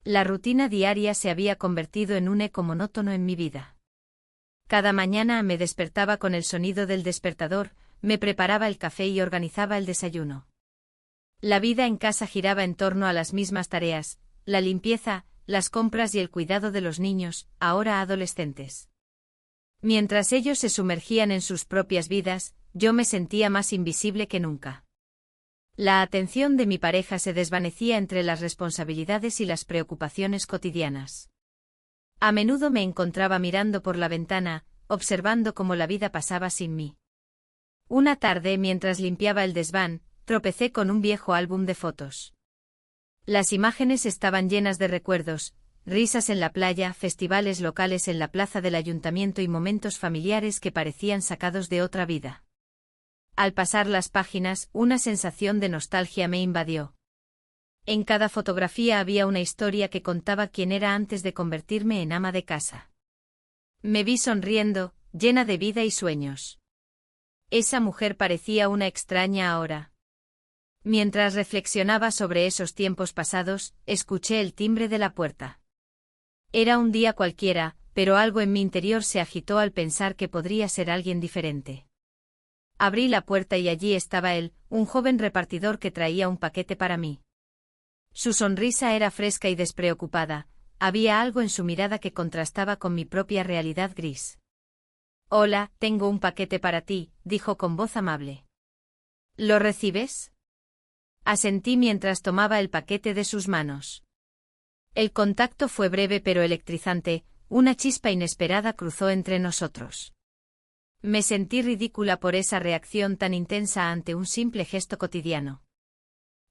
La rutina diaria se había convertido en un eco monótono en mi vida. Cada mañana me despertaba con el sonido del despertador, me preparaba el café y organizaba el desayuno. La vida en casa giraba en torno a las mismas tareas, la limpieza, las compras y el cuidado de los niños, ahora adolescentes. Mientras ellos se sumergían en sus propias vidas, yo me sentía más invisible que nunca. La atención de mi pareja se desvanecía entre las responsabilidades y las preocupaciones cotidianas. A menudo me encontraba mirando por la ventana, observando cómo la vida pasaba sin mí. Una tarde, mientras limpiaba el desván, tropecé con un viejo álbum de fotos. Las imágenes estaban llenas de recuerdos, risas en la playa, festivales locales en la plaza del ayuntamiento y momentos familiares que parecían sacados de otra vida. Al pasar las páginas, una sensación de nostalgia me invadió. En cada fotografía había una historia que contaba quién era antes de convertirme en ama de casa. Me vi sonriendo, llena de vida y sueños. Esa mujer parecía una extraña ahora. Mientras reflexionaba sobre esos tiempos pasados, escuché el timbre de la puerta. Era un día cualquiera, pero algo en mi interior se agitó al pensar que podría ser alguien diferente. Abrí la puerta y allí estaba él, un joven repartidor que traía un paquete para mí. Su sonrisa era fresca y despreocupada, había algo en su mirada que contrastaba con mi propia realidad gris. «Hola, tengo un paquete para ti», dijo con voz amable. «¿Lo recibes?». Asentí mientras tomaba el paquete de sus manos. El contacto fue breve pero electrizante, una chispa inesperada cruzó entre nosotros. Me sentí ridícula por esa reacción tan intensa ante un simple gesto cotidiano.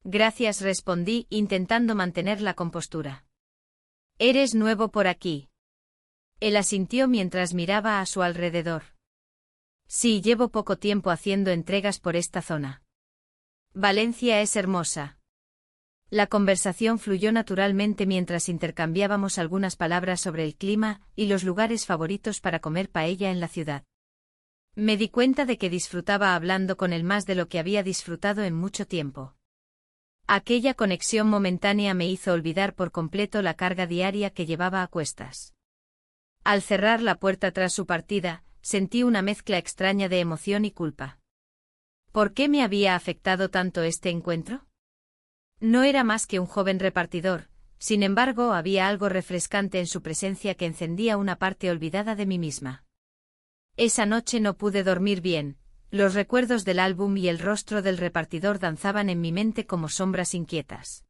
«Gracias», respondí, intentando mantener la compostura. «¿Eres nuevo por aquí?». Él asintió mientras miraba a su alrededor. «Sí, llevo poco tiempo haciendo entregas por esta zona. Valencia es hermosa». La conversación fluyó naturalmente mientras intercambiábamos algunas palabras sobre el clima y los lugares favoritos para comer paella en la ciudad. Me di cuenta de que disfrutaba hablando con él más de lo que había disfrutado en mucho tiempo. Aquella conexión momentánea me hizo olvidar por completo la carga diaria que llevaba a cuestas. Al cerrar la puerta tras su partida, sentí una mezcla extraña de emoción y culpa. ¿Por qué me había afectado tanto este encuentro? No era más que un joven repartidor, sin embargo había algo refrescante en su presencia que encendía una parte olvidada de mí misma. Esa noche no pude dormir bien, los recuerdos del álbum y el rostro del repartidor danzaban en mi mente como sombras inquietas.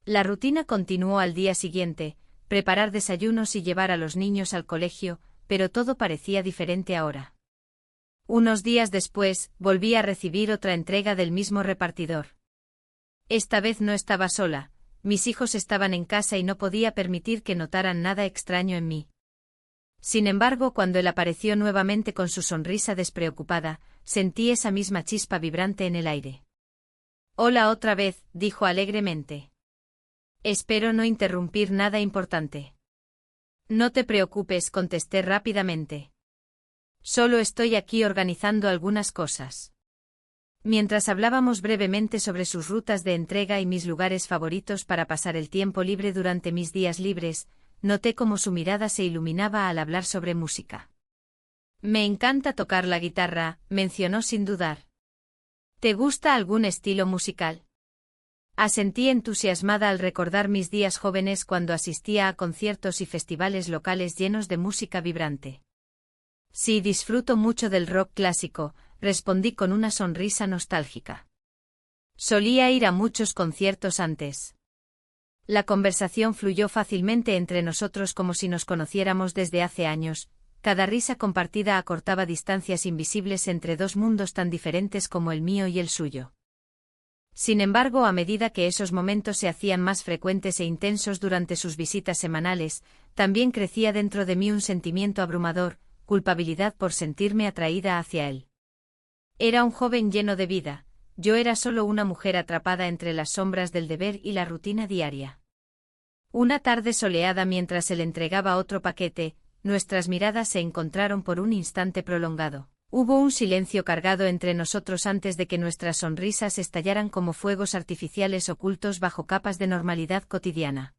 La rutina continuó al día siguiente, preparar desayunos y llevar a los niños al colegio, pero todo parecía diferente ahora. Unos días después, volví a recibir otra entrega del mismo repartidor. Esta vez no estaba sola, mis hijos estaban en casa y no podía permitir que notaran nada extraño en mí. Sin embargo, cuando él apareció nuevamente con su sonrisa despreocupada, sentí esa misma chispa vibrante en el aire. «Hola otra vez», dijo alegremente. «Espero no interrumpir nada importante». «No te preocupes», contesté rápidamente. «Solo estoy aquí organizando algunas cosas». Mientras hablábamos brevemente sobre sus rutas de entrega y mis lugares favoritos para pasar el tiempo libre durante mis días libres, noté cómo su mirada se iluminaba al hablar sobre música. «Me encanta tocar la guitarra», mencionó sin dudar. «¿Te gusta algún estilo musical?». Asentí entusiasmada al recordar mis días jóvenes cuando asistía a conciertos y festivales locales llenos de música vibrante. «Sí, disfruto mucho del rock clásico», respondí con una sonrisa nostálgica. «Solía ir a muchos conciertos antes». La conversación fluyó fácilmente entre nosotros como si nos conociéramos desde hace años, cada risa compartida acortaba distancias invisibles entre dos mundos tan diferentes como el mío y el suyo. Sin embargo, a medida que esos momentos se hacían más frecuentes e intensos durante sus visitas semanales, también crecía dentro de mí un sentimiento abrumador, culpabilidad por sentirme atraída hacia él. Era un joven lleno de vida. Yo era solo una mujer atrapada entre las sombras del deber y la rutina diaria. Una tarde soleada mientras él entregaba otro paquete, nuestras miradas se encontraron por un instante prolongado. Hubo un silencio cargado entre nosotros antes de que nuestras sonrisas estallaran como fuegos artificiales ocultos bajo capas de normalidad cotidiana.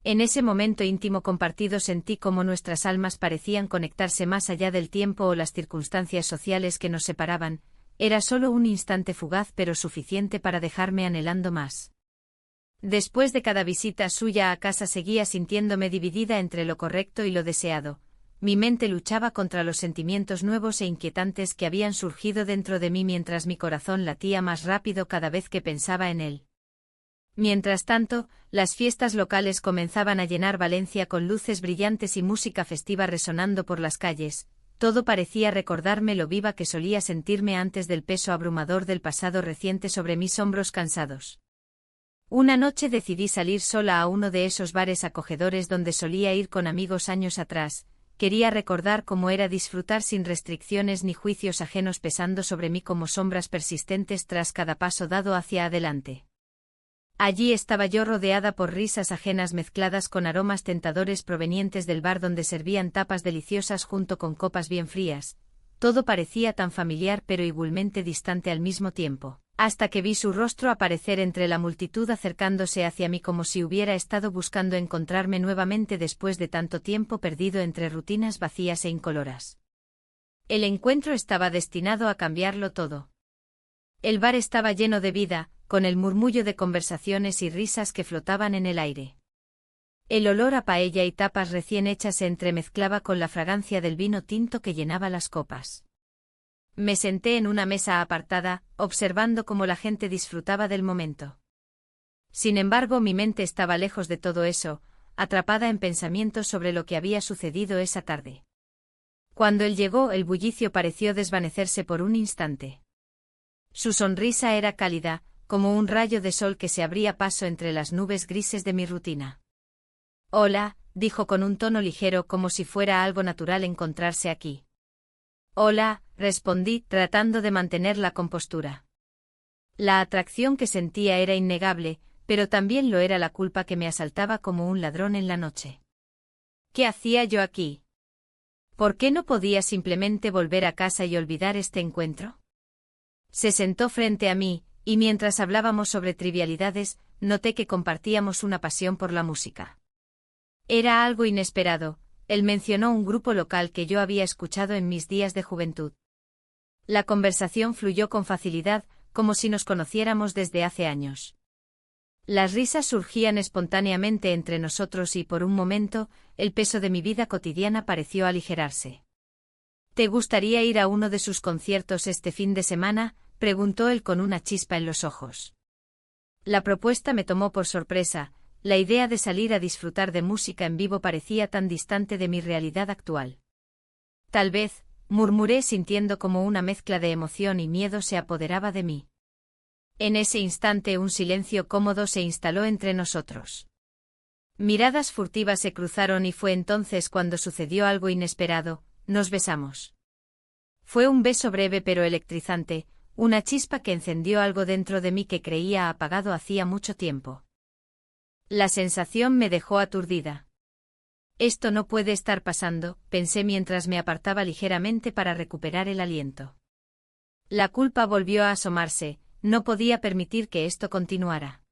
En ese momento íntimo compartido sentí cómo nuestras almas parecían conectarse más allá del tiempo o las circunstancias sociales que nos separaban. Era solo un instante fugaz pero suficiente para dejarme anhelando más. Después de cada visita suya a casa seguía sintiéndome dividida entre lo correcto y lo deseado. Mi mente luchaba contra los sentimientos nuevos e inquietantes que habían surgido dentro de mí mientras mi corazón latía más rápido cada vez que pensaba en él. Mientras tanto, las fiestas locales comenzaban a llenar Valencia con luces brillantes y música festiva resonando por las calles. Todo parecía recordarme lo viva que solía sentirme antes del peso abrumador del pasado reciente sobre mis hombros cansados. Una noche decidí salir sola a uno de esos bares acogedores donde solía ir con amigos años atrás. Quería recordar cómo era disfrutar sin restricciones ni juicios ajenos pesando sobre mí como sombras persistentes tras cada paso dado hacia adelante. Allí estaba yo rodeada por risas ajenas mezcladas con aromas tentadores provenientes del bar donde servían tapas deliciosas junto con copas bien frías. Todo parecía tan familiar pero igualmente distante al mismo tiempo, hasta que vi su rostro aparecer entre la multitud acercándose hacia mí como si hubiera estado buscando encontrarme nuevamente después de tanto tiempo perdido entre rutinas vacías e incoloras. El encuentro estaba destinado a cambiarlo todo. El bar estaba lleno de vida, con el murmullo de conversaciones y risas que flotaban en el aire. El olor a paella y tapas recién hechas se entremezclaba con la fragancia del vino tinto que llenaba las copas. Me senté en una mesa apartada, observando cómo la gente disfrutaba del momento. Sin embargo, mi mente estaba lejos de todo eso, atrapada en pensamientos sobre lo que había sucedido esa tarde. Cuando él llegó, el bullicio pareció desvanecerse por un instante. Su sonrisa era cálida, como un rayo de sol que se abría paso entre las nubes grises de mi rutina. «Hola», dijo con un tono ligero como si fuera algo natural encontrarse aquí. «Hola», respondí, tratando de mantener la compostura. La atracción que sentía era innegable, pero también lo era la culpa que me asaltaba como un ladrón en la noche. ¿Qué hacía yo aquí? ¿Por qué no podía simplemente volver a casa y olvidar este encuentro? Se sentó frente a mí, y mientras hablábamos sobre trivialidades, noté que compartíamos una pasión por la música. Era algo inesperado. Él mencionó un grupo local que yo había escuchado en mis días de juventud. La conversación fluyó con facilidad, como si nos conociéramos desde hace años. Las risas surgían espontáneamente entre nosotros y por un momento, el peso de mi vida cotidiana pareció aligerarse. ¿Te gustaría ir a uno de sus conciertos este fin de semana?, preguntó él con una chispa en los ojos. La propuesta me tomó por sorpresa. La idea de salir a disfrutar de música en vivo parecía tan distante de mi realidad actual. Tal vez, murmuré sintiendo como una mezcla de emoción y miedo se apoderaba de mí. En ese instante un silencio cómodo se instaló entre nosotros. Miradas furtivas se cruzaron y fue entonces cuando sucedió algo inesperado. Nos besamos. Fue un beso breve pero electrizante, una chispa que encendió algo dentro de mí que creía apagado hacía mucho tiempo. La sensación me dejó aturdida. Esto no puede estar pasando, pensé mientras me apartaba ligeramente para recuperar el aliento. La culpa volvió a asomarse, no podía permitir que esto continuara.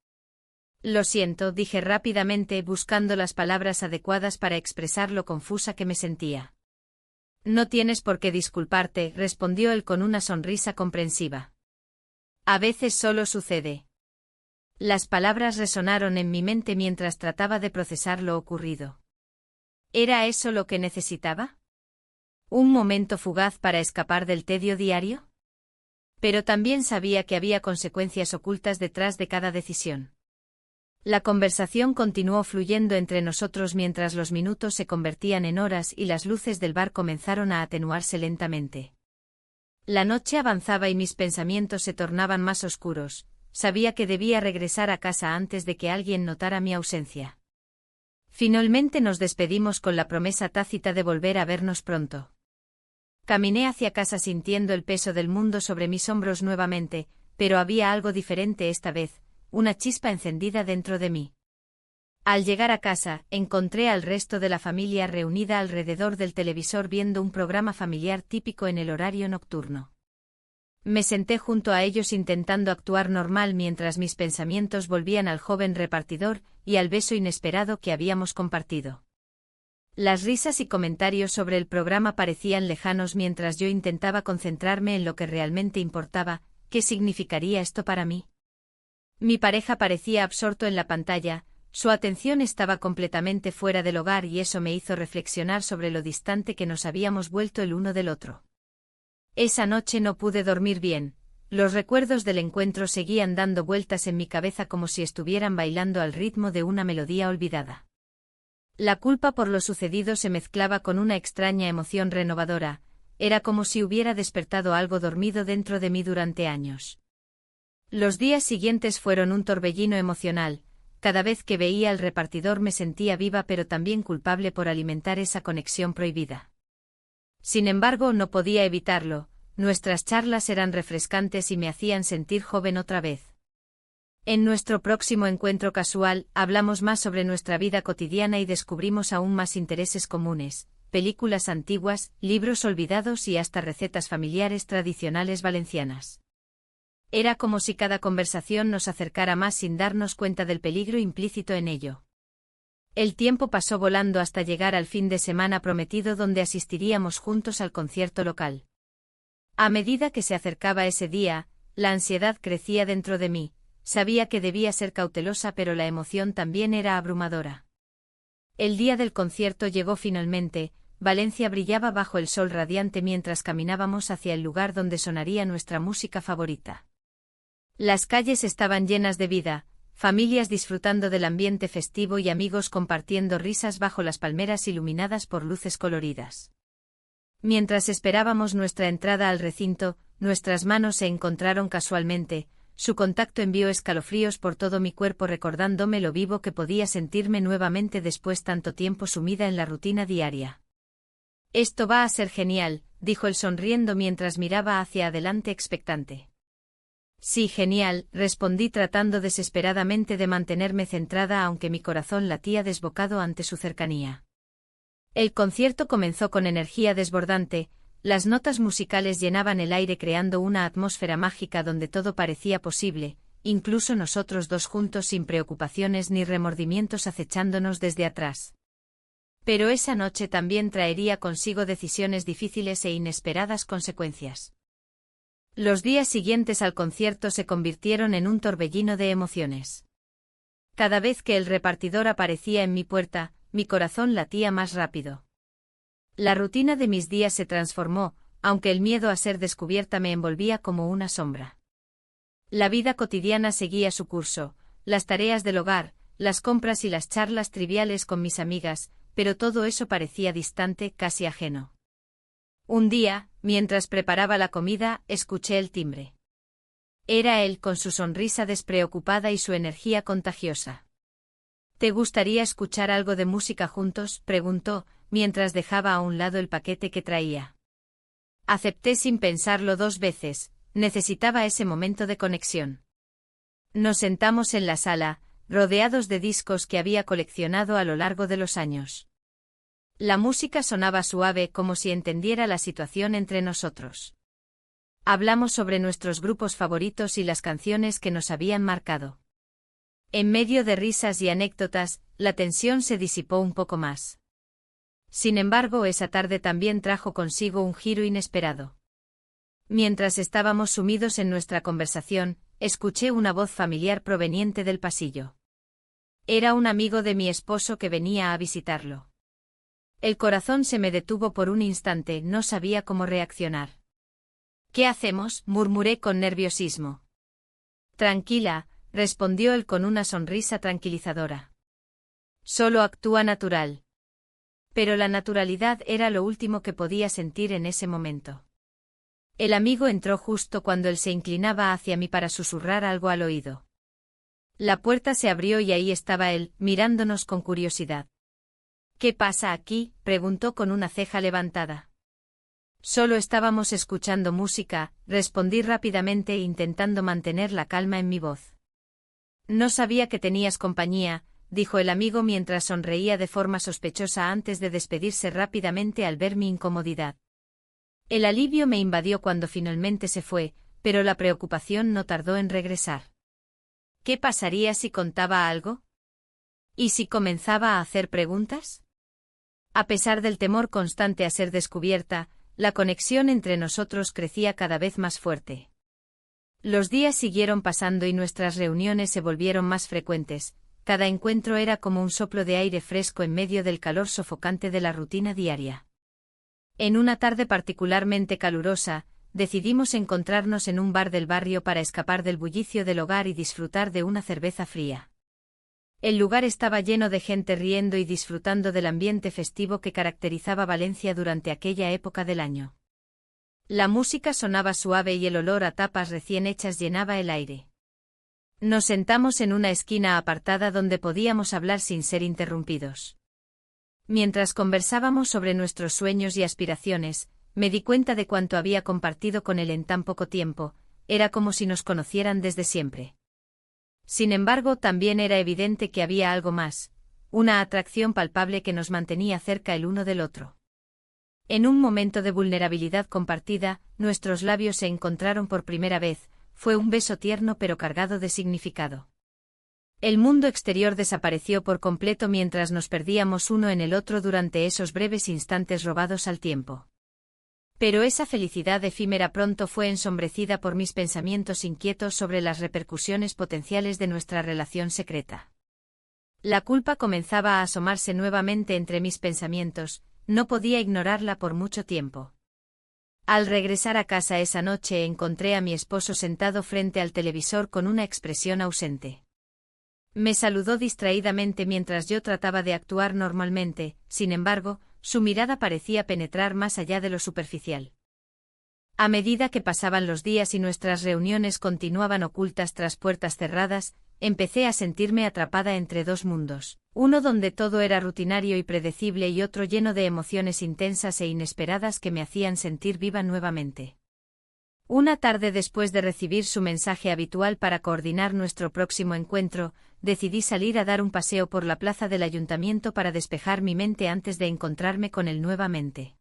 Lo siento, dije rápidamente buscando las palabras adecuadas para expresar lo confusa que me sentía. No tienes por qué disculparte, respondió él con una sonrisa comprensiva. A veces solo sucede. Las palabras resonaron en mi mente mientras trataba de procesar lo ocurrido. ¿Era eso lo que necesitaba? ¿Un momento fugaz para escapar del tedio diario? Pero también sabía que había consecuencias ocultas detrás de cada decisión. La conversación continuó fluyendo entre nosotros mientras los minutos se convertían en horas y las luces del bar comenzaron a atenuarse lentamente. La noche avanzaba y mis pensamientos se tornaban más oscuros. Sabía que debía regresar a casa antes de que alguien notara mi ausencia. Finalmente nos despedimos con la promesa tácita de volver a vernos pronto. Caminé hacia casa sintiendo el peso del mundo sobre mis hombros nuevamente, pero había algo diferente esta vez. Una chispa encendida dentro de mí. Al llegar a casa, encontré al resto de la familia reunida alrededor del televisor viendo un programa familiar típico en el horario nocturno. Me senté junto a ellos intentando actuar normal mientras mis pensamientos volvían al joven repartidor y al beso inesperado que habíamos compartido. Las risas y comentarios sobre el programa parecían lejanos mientras yo intentaba concentrarme en lo que realmente importaba. ¿Qué significaría esto para mí? Mi pareja parecía absorto en la pantalla, su atención estaba completamente fuera del hogar y eso me hizo reflexionar sobre lo distante que nos habíamos vuelto el uno del otro. Esa noche no pude dormir bien, los recuerdos del encuentro seguían dando vueltas en mi cabeza como si estuvieran bailando al ritmo de una melodía olvidada. La culpa por lo sucedido se mezclaba con una extraña emoción renovadora, era como si hubiera despertado algo dormido dentro de mí durante años. Los días siguientes fueron un torbellino emocional, cada vez que veía al repartidor me sentía viva pero también culpable por alimentar esa conexión prohibida. Sin embargo, no podía evitarlo, nuestras charlas eran refrescantes y me hacían sentir joven otra vez. En nuestro próximo encuentro casual, hablamos más sobre nuestra vida cotidiana y descubrimos aún más intereses comunes, películas antiguas, libros olvidados y hasta recetas familiares tradicionales valencianas. Era como si cada conversación nos acercara más sin darnos cuenta del peligro implícito en ello. El tiempo pasó volando hasta llegar al fin de semana prometido donde asistiríamos juntos al concierto local. A medida que se acercaba ese día, la ansiedad crecía dentro de mí. Sabía que debía ser cautelosa pero la emoción también era abrumadora. El día del concierto llegó finalmente, Valencia brillaba bajo el sol radiante mientras caminábamos hacia el lugar donde sonaría nuestra música favorita. Las calles estaban llenas de vida, familias disfrutando del ambiente festivo y amigos compartiendo risas bajo las palmeras iluminadas por luces coloridas. Mientras esperábamos nuestra entrada al recinto, nuestras manos se encontraron casualmente. Su contacto envió escalofríos por todo mi cuerpo recordándome lo vivo que podía sentirme nuevamente después tanto tiempo sumida en la rutina diaria. Esto va a ser genial, dijo él sonriendo mientras miraba hacia adelante expectante. Sí, genial, respondí tratando desesperadamente de mantenerme centrada aunque mi corazón latía desbocado ante su cercanía. El concierto comenzó con energía desbordante. Las notas musicales llenaban el aire creando una atmósfera mágica donde todo parecía posible, incluso nosotros dos juntos sin preocupaciones ni remordimientos acechándonos desde atrás. Pero esa noche también traería consigo decisiones difíciles e inesperadas consecuencias. Los días siguientes al concierto se convirtieron en un torbellino de emociones. Cada vez que el repartidor aparecía en mi puerta, mi corazón latía más rápido. La rutina de mis días se transformó, aunque el miedo a ser descubierta me envolvía como una sombra. La vida cotidiana seguía su curso, las tareas del hogar, las compras y las charlas triviales con mis amigas, pero todo eso parecía distante, casi ajeno. Un día, mientras preparaba la comida, escuché el timbre. Era él con su sonrisa despreocupada y su energía contagiosa. ¿Te gustaría escuchar algo de música juntos?, preguntó, mientras dejaba a un lado el paquete que traía. Acepté sin pensarlo dos veces, necesitaba ese momento de conexión. Nos sentamos en la sala, rodeados de discos que había coleccionado a lo largo de los años. La música sonaba suave como si entendiera la situación entre nosotros. Hablamos sobre nuestros grupos favoritos y las canciones que nos habían marcado. En medio de risas y anécdotas, la tensión se disipó un poco más. Sin embargo, esa tarde también trajo consigo un giro inesperado. Mientras estábamos sumidos en nuestra conversación, escuché una voz familiar proveniente del pasillo. Era un amigo de mi esposo que venía a visitarlo. El corazón se me detuvo por un instante, no sabía cómo reaccionar. ¿Qué hacemos?, murmuré con nerviosismo. Tranquila, respondió él con una sonrisa tranquilizadora. Solo actúa natural. Pero la naturalidad era lo último que podía sentir en ese momento. El amigo entró justo cuando él se inclinaba hacia mí para susurrar algo al oído. La puerta se abrió y ahí estaba él, mirándonos con curiosidad. ¿Qué pasa aquí?, preguntó con una ceja levantada. Solo estábamos escuchando música, respondí rápidamente intentando mantener la calma en mi voz. No sabía que tenías compañía, dijo el amigo mientras sonreía de forma sospechosa antes de despedirse rápidamente al ver mi incomodidad. El alivio me invadió cuando finalmente se fue, pero la preocupación no tardó en regresar. ¿Qué pasaría si contaba algo? ¿Y si comenzaba a hacer preguntas? A pesar del temor constante a ser descubierta, la conexión entre nosotros crecía cada vez más fuerte. Los días siguieron pasando y nuestras reuniones se volvieron más frecuentes. Cada encuentro era como un soplo de aire fresco en medio del calor sofocante de la rutina diaria. En una tarde particularmente calurosa, decidimos encontrarnos en un bar del barrio para escapar del bullicio del hogar y disfrutar de una cerveza fría. El lugar estaba lleno de gente riendo y disfrutando del ambiente festivo que caracterizaba Valencia durante aquella época del año. La música sonaba suave y el olor a tapas recién hechas llenaba el aire. Nos sentamos en una esquina apartada donde podíamos hablar sin ser interrumpidos. Mientras conversábamos sobre nuestros sueños y aspiraciones, me di cuenta de cuánto había compartido con él en tan poco tiempo, era como si nos conocieran desde siempre. Sin embargo, también era evidente que había algo más, una atracción palpable que nos mantenía cerca el uno del otro. En un momento de vulnerabilidad compartida, nuestros labios se encontraron por primera vez, fue un beso tierno pero cargado de significado. El mundo exterior desapareció por completo mientras nos perdíamos uno en el otro durante esos breves instantes robados al tiempo. Pero esa felicidad efímera pronto fue ensombrecida por mis pensamientos inquietos sobre las repercusiones potenciales de nuestra relación secreta. La culpa comenzaba a asomarse nuevamente entre mis pensamientos, no podía ignorarla por mucho tiempo. Al regresar a casa esa noche encontré a mi esposo sentado frente al televisor con una expresión ausente. Me saludó distraídamente mientras yo trataba de actuar normalmente, sin embargo, su mirada parecía penetrar más allá de lo superficial. A medida que pasaban los días y nuestras reuniones continuaban ocultas tras puertas cerradas, empecé a sentirme atrapada entre dos mundos, uno donde todo era rutinario y predecible y otro lleno de emociones intensas e inesperadas que me hacían sentir viva nuevamente. Una tarde después de recibir su mensaje habitual para coordinar nuestro próximo encuentro, decidí salir a dar un paseo por la plaza del ayuntamiento para despejar mi mente antes de encontrarme con él nuevamente.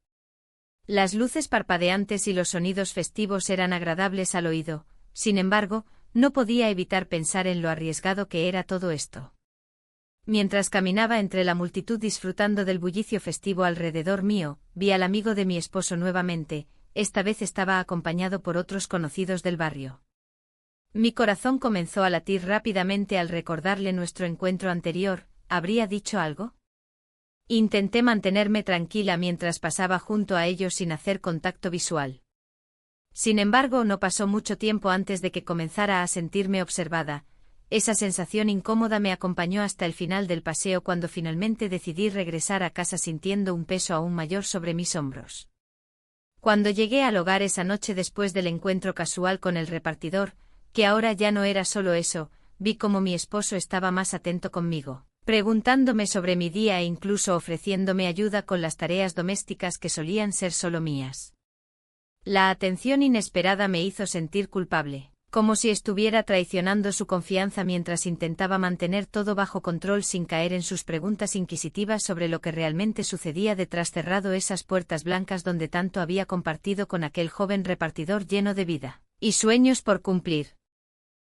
Las luces parpadeantes y los sonidos festivos eran agradables al oído, sin embargo, no podía evitar pensar en lo arriesgado que era todo esto. Mientras caminaba entre la multitud disfrutando del bullicio festivo alrededor mío, vi al amigo de mi esposo nuevamente. Esta vez estaba acompañado por otros conocidos del barrio. Mi corazón comenzó a latir rápidamente al recordarle nuestro encuentro anterior. ¿Habría dicho algo? Intenté mantenerme tranquila mientras pasaba junto a ellos sin hacer contacto visual. Sin embargo, no pasó mucho tiempo antes de que comenzara a sentirme observada. Esa sensación incómoda me acompañó hasta el final del paseo cuando finalmente decidí regresar a casa sintiendo un peso aún mayor sobre mis hombros. Cuando llegué al hogar esa noche después del encuentro casual con el repartidor, que ahora ya no era solo eso, vi cómo mi esposo estaba más atento conmigo, preguntándome sobre mi día e incluso ofreciéndome ayuda con las tareas domésticas que solían ser solo mías. La atención inesperada me hizo sentir culpable, como si estuviera traicionando su confianza mientras intentaba mantener todo bajo control sin caer en sus preguntas inquisitivas sobre lo que realmente sucedía detrás cerrado esas puertas blancas donde tanto había compartido con aquel joven repartidor lleno de vida y sueños por cumplir.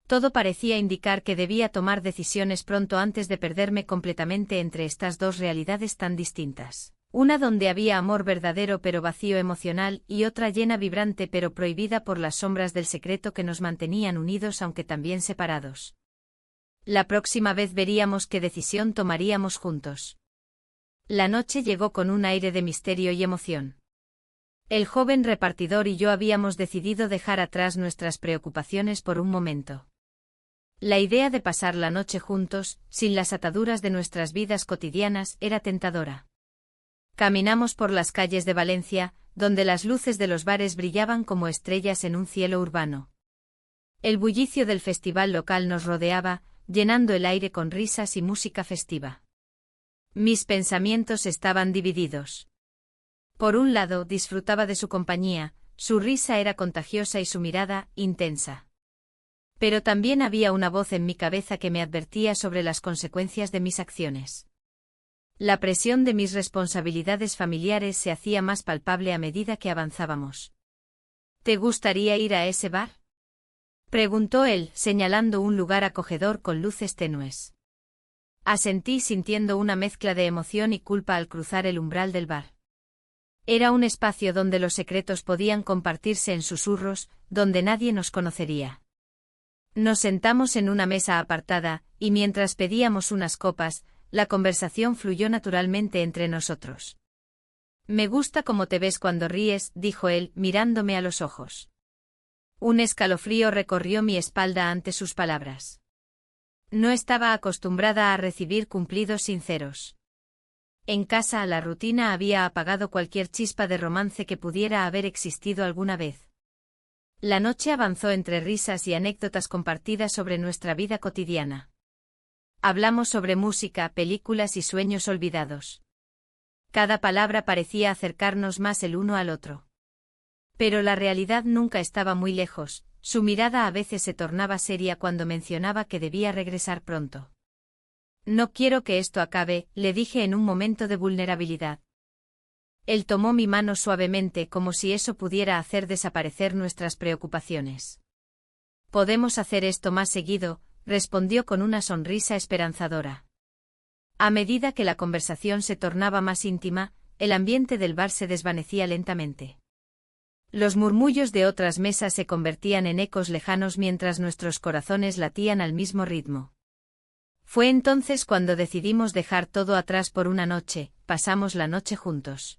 Todo parecía indicar que debía tomar decisiones pronto antes de perderme completamente entre estas dos realidades tan distintas. Una donde había amor verdadero pero vacío emocional y otra llena vibrante pero prohibida por las sombras del secreto que nos mantenían unidos aunque también separados. La próxima vez veríamos qué decisión tomaríamos juntos. La noche llegó con un aire de misterio y emoción. El joven repartidor y yo habíamos decidido dejar atrás nuestras preocupaciones por un momento. La idea de pasar la noche juntos, sin las ataduras de nuestras vidas cotidianas, era tentadora. Caminamos por las calles de Valencia, donde las luces de los bares brillaban como estrellas en un cielo urbano. El bullicio del festival local nos rodeaba, llenando el aire con risas y música festiva. Mis pensamientos estaban divididos. Por un lado, disfrutaba de su compañía, su risa era contagiosa y su mirada, intensa. Pero también había una voz en mi cabeza que me advertía sobre las consecuencias de mis acciones. La presión de mis responsabilidades familiares se hacía más palpable a medida que avanzábamos. ¿Te gustaría ir a ese bar?, preguntó él, señalando un lugar acogedor con luces tenues. Asentí sintiendo una mezcla de emoción y culpa al cruzar el umbral del bar. Era un espacio donde los secretos podían compartirse en susurros, donde nadie nos conocería. Nos sentamos en una mesa apartada, y mientras pedíamos unas copas, la conversación fluyó naturalmente entre nosotros. «Me gusta cómo te ves cuando ríes», dijo él, mirándome a los ojos. Un escalofrío recorrió mi espalda ante sus palabras. No estaba acostumbrada a recibir cumplidos sinceros. En casa la rutina había apagado cualquier chispa de romance que pudiera haber existido alguna vez. La noche avanzó entre risas y anécdotas compartidas sobre nuestra vida cotidiana. Hablamos sobre música, películas y sueños olvidados. Cada palabra parecía acercarnos más el uno al otro. Pero la realidad nunca estaba muy lejos, su mirada a veces se tornaba seria cuando mencionaba que debía regresar pronto. «No quiero que esto acabe», le dije en un momento de vulnerabilidad. Él tomó mi mano suavemente como si eso pudiera hacer desaparecer nuestras preocupaciones. «Podemos hacer esto más seguido», respondió con una sonrisa esperanzadora. A medida que la conversación se tornaba más íntima, el ambiente del bar se desvanecía lentamente. Los murmullos de otras mesas se convertían en ecos lejanos mientras nuestros corazones latían al mismo ritmo. Fue entonces cuando decidimos dejar todo atrás por una noche, pasamos la noche juntos.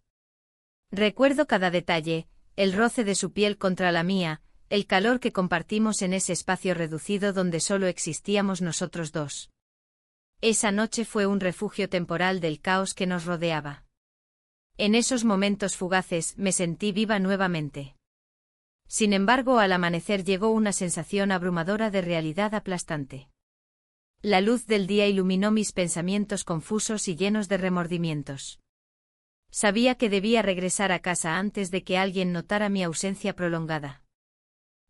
Recuerdo cada detalle, el roce de su piel contra la mía, el calor que compartimos en ese espacio reducido donde solo existíamos nosotros dos. Esa noche fue un refugio temporal del caos que nos rodeaba. En esos momentos fugaces me sentí viva nuevamente. Sin embargo, al amanecer llegó una sensación abrumadora de realidad aplastante. La luz del día iluminó mis pensamientos confusos y llenos de remordimientos. Sabía que debía regresar a casa antes de que alguien notara mi ausencia prolongada.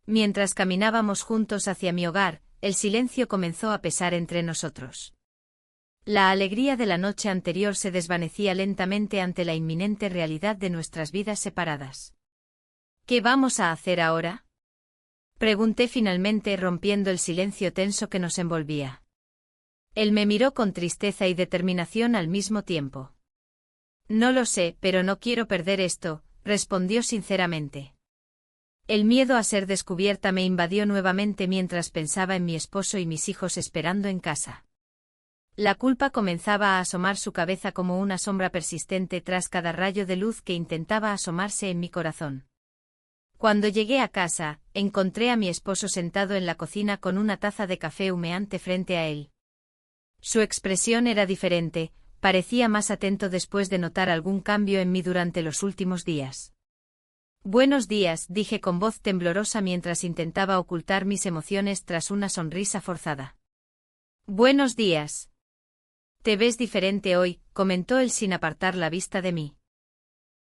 Mientras caminábamos juntos hacia mi hogar, el silencio comenzó a pesar entre nosotros. La alegría de la noche anterior se desvanecía lentamente ante la inminente realidad de nuestras vidas separadas. «¿Qué vamos a hacer ahora?», pregunté finalmente, rompiendo el silencio tenso que nos envolvía. Él me miró con tristeza y determinación al mismo tiempo. «No lo sé, pero no quiero perder esto», respondió sinceramente. El miedo a ser descubierta me invadió nuevamente mientras pensaba en mi esposo y mis hijos esperando en casa. La culpa comenzaba a asomar su cabeza como una sombra persistente tras cada rayo de luz que intentaba asomarse en mi corazón. Cuando llegué a casa, encontré a mi esposo sentado en la cocina con una taza de café humeante frente a él. Su expresión era diferente, parecía más atento después de notar algún cambio en mí durante los últimos días. «Buenos días», dije con voz temblorosa mientras intentaba ocultar mis emociones tras una sonrisa forzada. «Buenos días. Te ves diferente hoy», comentó él sin apartar la vista de mí.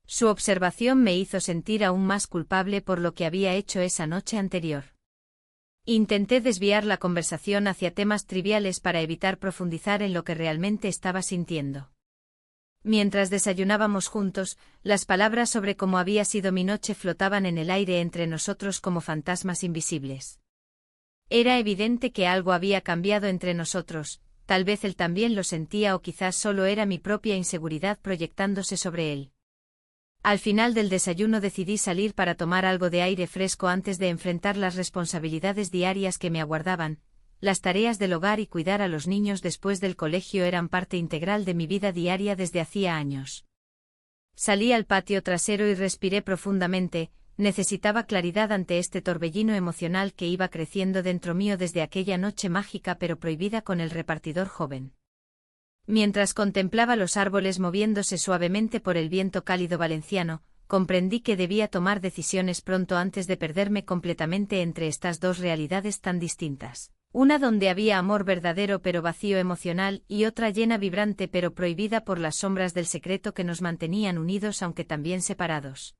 Su observación me hizo sentir aún más culpable por lo que había hecho esa noche anterior. Intenté desviar la conversación hacia temas triviales para evitar profundizar en lo que realmente estaba sintiendo. Mientras desayunábamos juntos, las palabras sobre cómo había sido mi noche flotaban en el aire entre nosotros como fantasmas invisibles. Era evidente que algo había cambiado entre nosotros, tal vez él también lo sentía o quizás solo era mi propia inseguridad proyectándose sobre él. Al final del desayuno decidí salir para tomar algo de aire fresco antes de enfrentar las responsabilidades diarias que me aguardaban. Las tareas del hogar y cuidar a los niños después del colegio eran parte integral de mi vida diaria desde hacía años. Salí al patio trasero y respiré profundamente, necesitaba claridad ante este torbellino emocional que iba creciendo dentro mío desde aquella noche mágica pero prohibida con el repartidor joven. Mientras contemplaba los árboles moviéndose suavemente por el viento cálido valenciano, comprendí que debía tomar decisiones pronto antes de perderme completamente entre estas dos realidades tan distintas. Una donde había amor verdadero pero vacío emocional y otra llena vibrante pero prohibida por las sombras del secreto que nos mantenían unidos aunque también separados.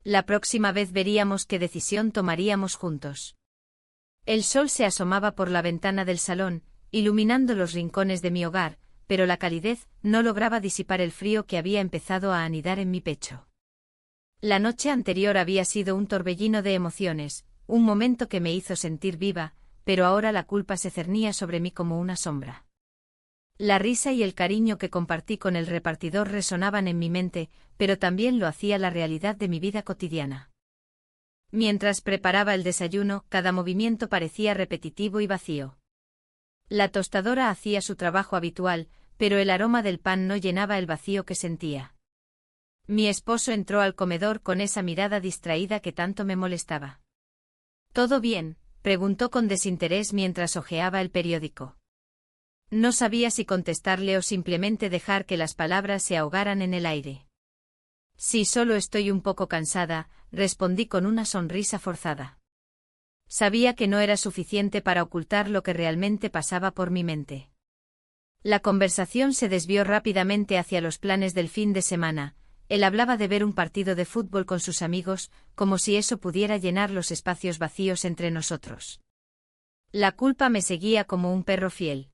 La próxima vez veríamos qué decisión tomaríamos juntos. El sol se asomaba por la ventana del salón, iluminando los rincones de mi hogar, pero la calidez no lograba disipar el frío que había empezado a anidar en mi pecho. La noche anterior había sido un torbellino de emociones, un momento que me hizo sentir viva, pero ahora la culpa se cernía sobre mí como una sombra. La risa y el cariño que compartí con el repartidor resonaban en mi mente, pero también lo hacía la realidad de mi vida cotidiana. Mientras preparaba el desayuno, cada movimiento parecía repetitivo y vacío. La tostadora hacía su trabajo habitual, pero el aroma del pan no llenaba el vacío que sentía. Mi esposo entró al comedor con esa mirada distraída que tanto me molestaba. ¿Todo bien?, preguntó con desinterés mientras hojeaba el periódico. No sabía si contestarle o simplemente dejar que las palabras se ahogaran en el aire. Sí, solo estoy un poco cansada, respondí con una sonrisa forzada. Sabía que no era suficiente para ocultar lo que realmente pasaba por mi mente. La conversación se desvió rápidamente hacia los planes del fin de semana. Él hablaba de ver un partido de fútbol con sus amigos, como si eso pudiera llenar los espacios vacíos entre nosotros. La culpa me seguía como un perro fiel.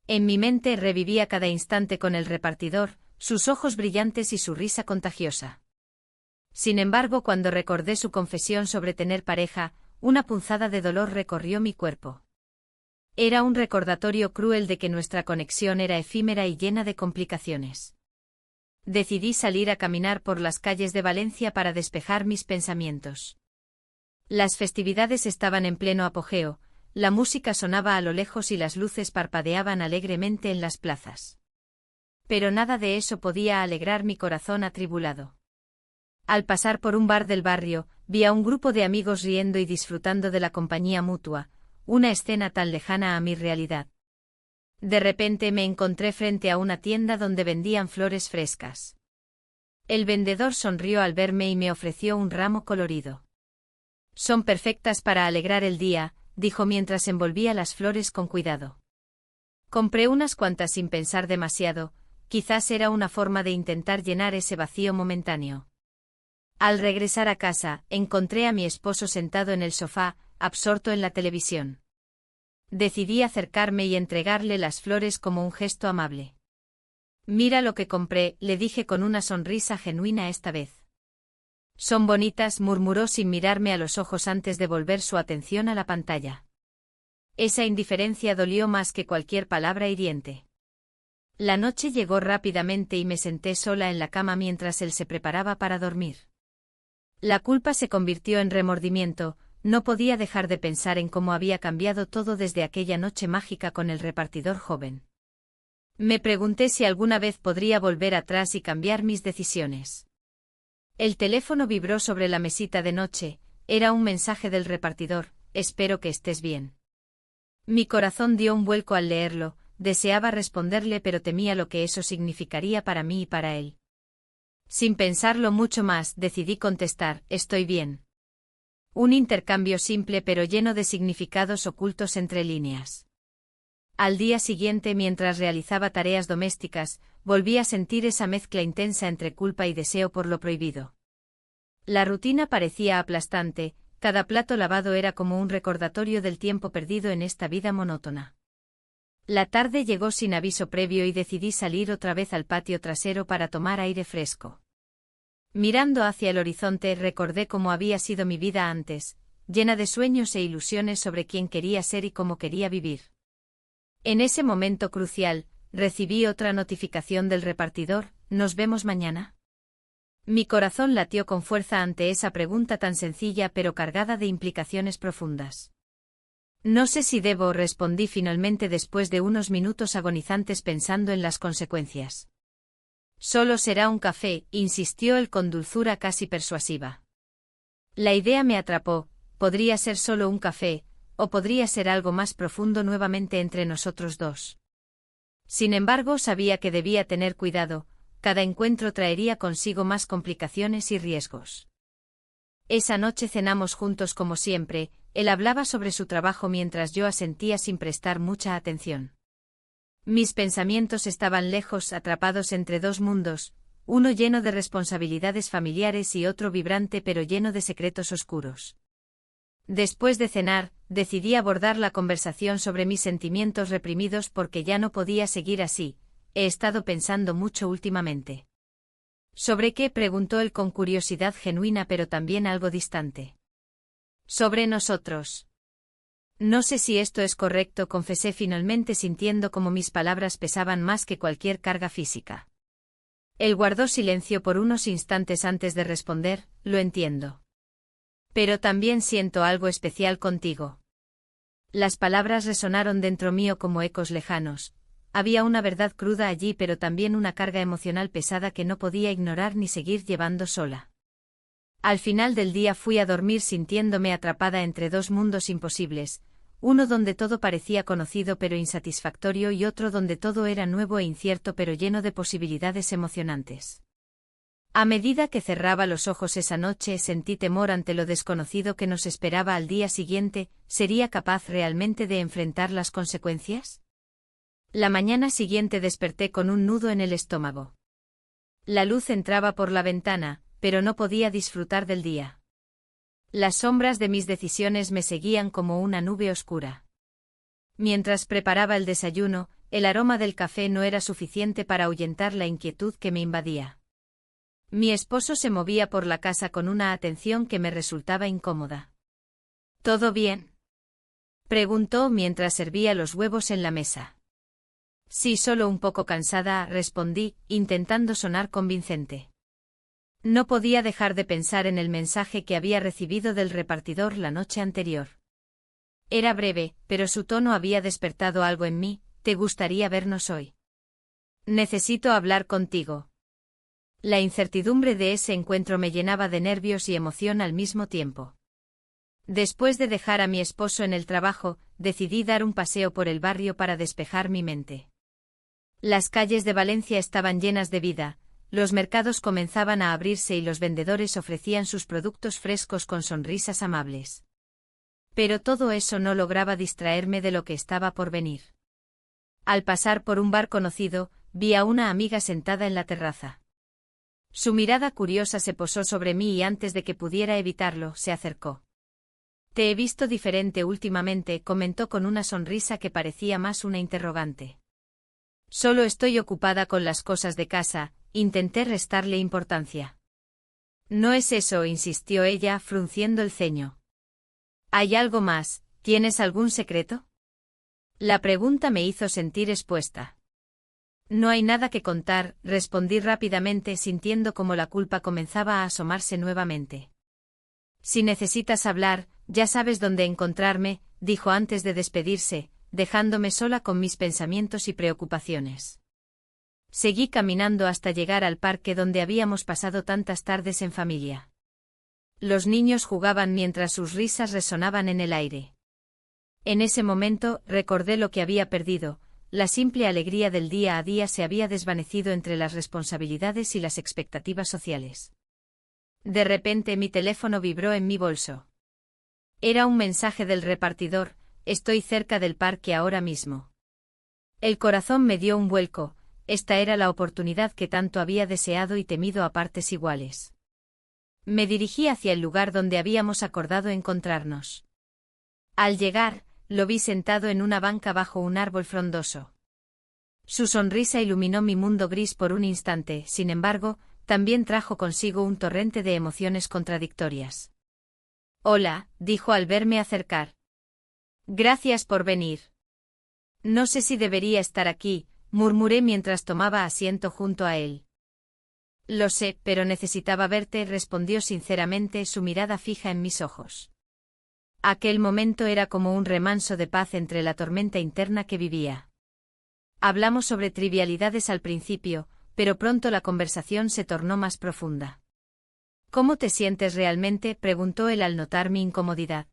En mi mente revivía cada instante con el repartidor, sus ojos brillantes y su risa contagiosa. Sin embargo, cuando recordé su confesión sobre tener pareja, una punzada de dolor recorrió mi cuerpo. Era un recordatorio cruel de que nuestra conexión era efímera y llena de complicaciones. Decidí salir a caminar por las calles de Valencia para despejar mis pensamientos. Las festividades estaban en pleno apogeo, la música sonaba a lo lejos y las luces parpadeaban alegremente en las plazas. Pero nada de eso podía alegrar mi corazón atribulado. Al pasar por un bar del barrio, vi a un grupo de amigos riendo y disfrutando de la compañía mutua, una escena tan lejana a mi realidad. De repente me encontré frente a una tienda donde vendían flores frescas. El vendedor sonrió al verme y me ofreció un ramo colorido. Son perfectas para alegrar el día, dijo mientras envolvía las flores con cuidado. Compré unas cuantas sin pensar demasiado, quizás era una forma de intentar llenar ese vacío momentáneo. Al regresar a casa, encontré a mi esposo sentado en el sofá, absorto en la televisión. Decidí acercarme y entregarle las flores como un gesto amable. Mira lo que compré, le dije con una sonrisa genuina esta vez. Son bonitas, murmuró sin mirarme a los ojos antes de volver su atención a la pantalla. Esa indiferencia dolió más que cualquier palabra hiriente. La noche llegó rápidamente y me senté sola en la cama mientras él se preparaba para dormir. La culpa se convirtió en remordimiento, no podía dejar de pensar en cómo había cambiado todo desde aquella noche mágica con el repartidor joven. Me pregunté si alguna vez podría volver atrás y cambiar mis decisiones. El teléfono vibró sobre la mesita de noche, era un mensaje del repartidor, espero que estés bien. Mi corazón dio un vuelco al leerlo, deseaba responderle pero temía lo que eso significaría para mí y para él. Sin pensarlo mucho más, decidí contestar, estoy bien. Un intercambio simple pero lleno de significados ocultos entre líneas. Al día siguiente, mientras realizaba tareas domésticas, volví a sentir esa mezcla intensa entre culpa y deseo por lo prohibido. La rutina parecía aplastante, cada plato lavado era como un recordatorio del tiempo perdido en esta vida monótona. La tarde llegó sin aviso previo y decidí salir otra vez al patio trasero para tomar aire fresco. Mirando hacia el horizonte recordé cómo había sido mi vida antes, llena de sueños e ilusiones sobre quién quería ser y cómo quería vivir. En ese momento crucial, recibí otra notificación del repartidor, ¿nos vemos mañana? Mi corazón latió con fuerza ante esa pregunta tan sencilla pero cargada de implicaciones profundas. No sé si debo, respondí finalmente después de unos minutos agonizantes pensando en las consecuencias. Solo será un café, insistió él con dulzura casi persuasiva. La idea me atrapó, podría ser solo un café, o podría ser algo más profundo nuevamente entre nosotros dos. Sin embargo, sabía que debía tener cuidado, cada encuentro traería consigo más complicaciones y riesgos. Esa noche cenamos juntos como siempre, él hablaba sobre su trabajo mientras yo asentía sin prestar mucha atención. Mis pensamientos estaban lejos, atrapados entre dos mundos, uno lleno de responsabilidades familiares y otro vibrante pero lleno de secretos oscuros. Después de cenar, decidí abordar la conversación sobre mis sentimientos reprimidos porque ya no podía seguir así, he estado pensando mucho últimamente. ¿Sobre qué?, preguntó él con curiosidad genuina pero también algo distante. Sobre nosotros. No sé si esto es correcto, confesé finalmente sintiendo como mis palabras pesaban más que cualquier carga física. Él guardó silencio por unos instantes antes de responder, lo entiendo. Pero también siento algo especial contigo. Las palabras resonaron dentro mío como ecos lejanos. Había una verdad cruda allí, pero también una carga emocional pesada que no podía ignorar ni seguir llevando sola. Al final del día fui a dormir sintiéndome atrapada entre dos mundos imposibles, uno donde todo parecía conocido pero insatisfactorio y otro donde todo era nuevo e incierto pero lleno de posibilidades emocionantes. A medida que cerraba los ojos esa noche sentí temor ante lo desconocido que nos esperaba al día siguiente. ¿Sería capaz realmente de enfrentar las consecuencias? La mañana siguiente desperté con un nudo en el estómago. La luz entraba por la ventana, pero no podía disfrutar del día. Las sombras de mis decisiones me seguían como una nube oscura. Mientras preparaba el desayuno, el aroma del café no era suficiente para ahuyentar la inquietud que me invadía. Mi esposo se movía por la casa con una atención que me resultaba incómoda. ¿Todo bien?, preguntó mientras servía los huevos en la mesa. Sí, solo un poco cansada, respondí, intentando sonar convincente. No podía dejar de pensar en el mensaje que había recibido del repartidor la noche anterior. Era breve, pero su tono había despertado algo en mí. ¿Te gustaría vernos hoy? Necesito hablar contigo. La incertidumbre de ese encuentro me llenaba de nervios y emoción al mismo tiempo. Después de dejar a mi esposo en el trabajo, decidí dar un paseo por el barrio para despejar mi mente. Las calles de Valencia estaban llenas de vida. Los mercados comenzaban a abrirse y los vendedores ofrecían sus productos frescos con sonrisas amables. Pero todo eso no lograba distraerme de lo que estaba por venir. Al pasar por un bar conocido, vi a una amiga sentada en la terraza. Su mirada curiosa se posó sobre mí y antes de que pudiera evitarlo, se acercó. Te he visto diferente últimamente, comentó con una sonrisa que parecía más una interrogante. Solo estoy ocupada con las cosas de casa. Intenté restarle importancia. No es eso, insistió ella, frunciendo el ceño. ¿Hay algo más? ¿Tienes algún secreto? La pregunta me hizo sentir expuesta. No hay nada que contar, respondí rápidamente sintiendo como la culpa comenzaba a asomarse nuevamente. Si necesitas hablar, ya sabes dónde encontrarme, dijo antes de despedirse, dejándome sola con mis pensamientos y preocupaciones. Seguí caminando hasta llegar al parque donde habíamos pasado tantas tardes en familia. Los niños jugaban mientras sus risas resonaban en el aire. En ese momento recordé lo que había perdido. La simple alegría del día a día se había desvanecido entre las responsabilidades y las expectativas sociales. De repente mi teléfono vibró en mi bolso. Era un mensaje del repartidor: estoy cerca del parque ahora mismo. El corazón me dio un vuelco. Esta era la oportunidad que tanto había deseado y temido a partes iguales. Me dirigí hacia el lugar donde habíamos acordado encontrarnos. Al llegar, lo vi sentado en una banca bajo un árbol frondoso. Su sonrisa iluminó mi mundo gris por un instante, sin embargo, también trajo consigo un torrente de emociones contradictorias. Hola, dijo al verme acercar. Gracias por venir. No sé si debería estar aquí, murmuré mientras tomaba asiento junto a él. Lo sé, pero necesitaba verte, respondió sinceramente, su mirada fija en mis ojos. Aquel momento era como un remanso de paz entre la tormenta interna que vivía. Hablamos sobre trivialidades al principio, pero pronto la conversación se tornó más profunda. ¿Cómo te sientes realmente?, preguntó él al notar mi incomodidad.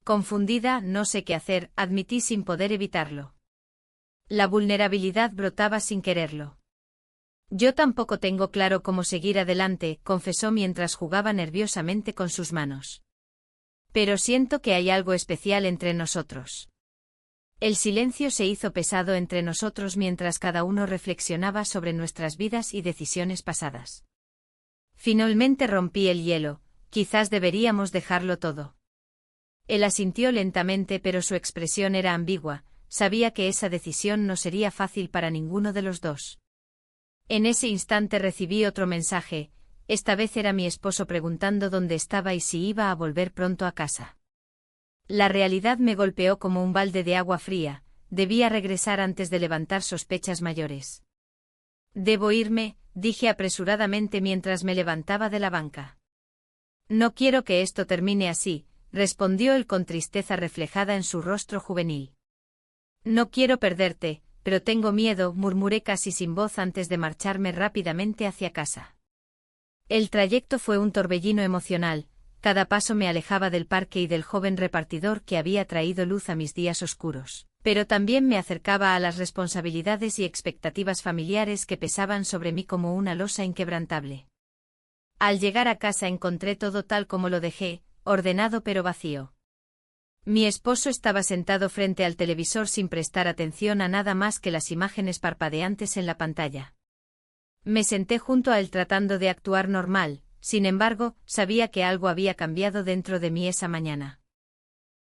Confundida, no sé qué hacer, admití sin poder evitarlo. La vulnerabilidad brotaba sin quererlo. Yo tampoco tengo claro cómo seguir adelante, confesó mientras jugaba nerviosamente con sus manos. Pero siento que hay algo especial entre nosotros. El silencio se hizo pesado entre nosotros mientras cada uno reflexionaba sobre nuestras vidas y decisiones pasadas. Finalmente rompí el hielo: quizás deberíamos dejarlo todo. Él asintió lentamente, pero su expresión era ambigua. Sabía que esa decisión no sería fácil para ninguno de los dos. En ese instante recibí otro mensaje. Esta vez era mi esposo preguntando dónde estaba y si iba a volver pronto a casa. La realidad me golpeó como un balde de agua fría, debía regresar antes de levantar sospechas mayores. Debo irme, dije apresuradamente mientras me levantaba de la banca. No quiero que esto termine así, respondió él con tristeza reflejada en su rostro juvenil. No quiero perderte, pero tengo miedo, murmuré casi sin voz antes de marcharme rápidamente hacia casa. El trayecto fue un torbellino emocional, cada paso me alejaba del parque y del joven repartidor que había traído luz a mis días oscuros, pero también me acercaba a las responsabilidades y expectativas familiares que pesaban sobre mí como una losa inquebrantable. Al llegar a casa encontré todo tal como lo dejé, ordenado pero vacío. Mi esposo estaba sentado frente al televisor sin prestar atención a nada más que las imágenes parpadeantes en la pantalla. Me senté junto a él tratando de actuar normal, sin embargo, sabía que algo había cambiado dentro de mí esa mañana.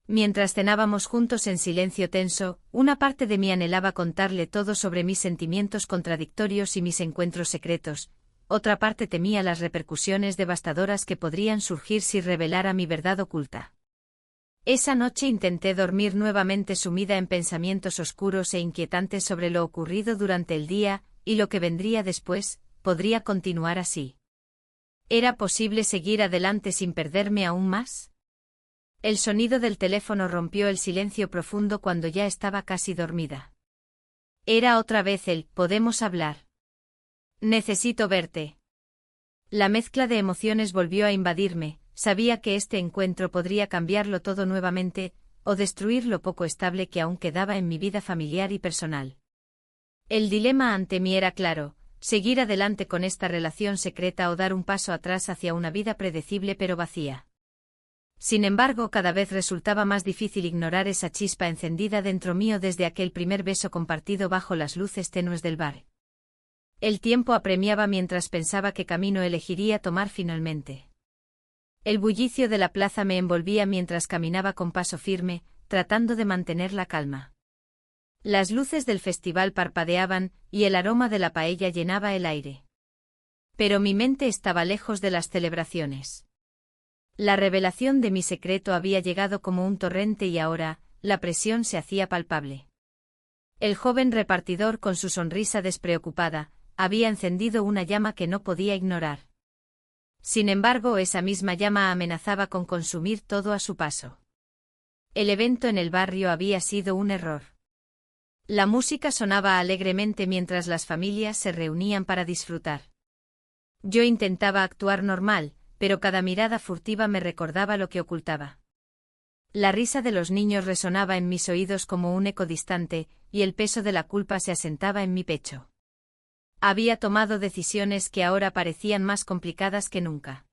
Mientras cenábamos juntos en silencio tenso, una parte de mí anhelaba contarle todo sobre mis sentimientos contradictorios y mis encuentros secretos, otra parte temía las repercusiones devastadoras que podrían surgir si revelara mi verdad oculta. Esa noche intenté dormir nuevamente sumida en pensamientos oscuros e inquietantes sobre lo ocurrido durante el día, y lo que vendría después. ¿Podría continuar así? ¿Era posible seguir adelante sin perderme aún más? El sonido del teléfono rompió el silencio profundo cuando ya estaba casi dormida. Era otra vez él. ¿Podemos hablar? Necesito verte. La mezcla de emociones volvió a invadirme. Sabía que este encuentro podría cambiarlo todo nuevamente, o destruir lo poco estable que aún quedaba en mi vida familiar y personal. El dilema ante mí era claro: seguir adelante con esta relación secreta o dar un paso atrás hacia una vida predecible pero vacía. Sin embargo, cada vez resultaba más difícil ignorar esa chispa encendida dentro mío desde aquel primer beso compartido bajo las luces tenues del bar. El tiempo apremiaba mientras pensaba qué camino elegiría tomar finalmente. El bullicio de la plaza me envolvía mientras caminaba con paso firme, tratando de mantener la calma. Las luces del festival parpadeaban, y el aroma de la paella llenaba el aire. Pero mi mente estaba lejos de las celebraciones. La revelación de mi secreto había llegado como un torrente y ahora, la presión se hacía palpable. El joven repartidor, con su sonrisa despreocupada, había encendido una llama que no podía ignorar. Sin embargo, esa misma llama amenazaba con consumir todo a su paso. El evento en el barrio había sido un error. La música sonaba alegremente mientras las familias se reunían para disfrutar. Yo intentaba actuar normal, pero cada mirada furtiva me recordaba lo que ocultaba. La risa de los niños resonaba en mis oídos como un eco distante, y el peso de la culpa se asentaba en mi pecho. Había tomado decisiones que ahora parecían más complicadas que nunca.